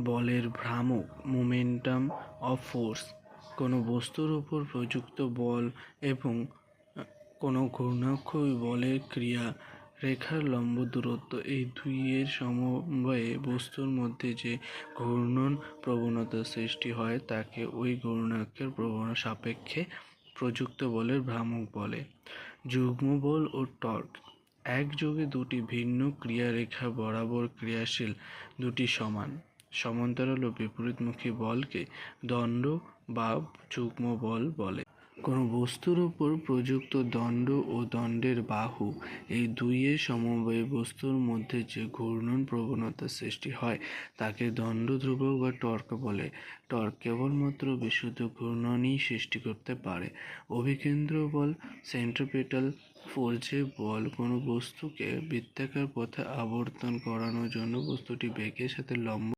বলের ভ্রামক momentum of force. কোনো বস্তুর উপর প্রযুক্ত বল এবং কোনো ঘূর্ণাক্ষয় বলের ক্রিয়া রেখার লম্ব দূরত্ব, এই দুইয়ের সমন্বয়ে বস্তুর মধ্যে যে ঘূর্ণন প্রবণতার সৃষ্টি হয় তাকে ওই ঘূর্ণাক্ষের প্রবণতার সাপেক্ষে প্রযুক্ত বলের ভ্রামক বলে। যুগ্ম বল ও টর্ক। একযোগে দুটি ভিন্ন ক্রিয়ারেখা বরাবর ক্রিয়াশীল দুটি সমান্তরাল ও বিপরীতমুখী বলকে দণ্ড বা যুগ্ম বল বলে। কোনো বস্তুর উপর প্রযুক্ত দণ্ড ও দণ্ডের বাহু, এই দুইয়ের সমন্বয়ে বস্তুর মধ্যে যে ঘূর্ণন প্রবণতার সৃষ্টি হয় তাকে দণ্ড ধ্রুবক বা টর্ক বলে। টর্ক কেবলমাত্র বিশুদ্ধ ঘূর্ণনই সৃষ্টি করতে পারে। অভিকেন্দ্র বল, সেন্ট্রিপেটাল ফোর্স, যে বল কোনো বস্তুকে বৃত্তাকার পথে আবর্তন করানোর জন্য বস্তুটি বেগের সাথে লম্ব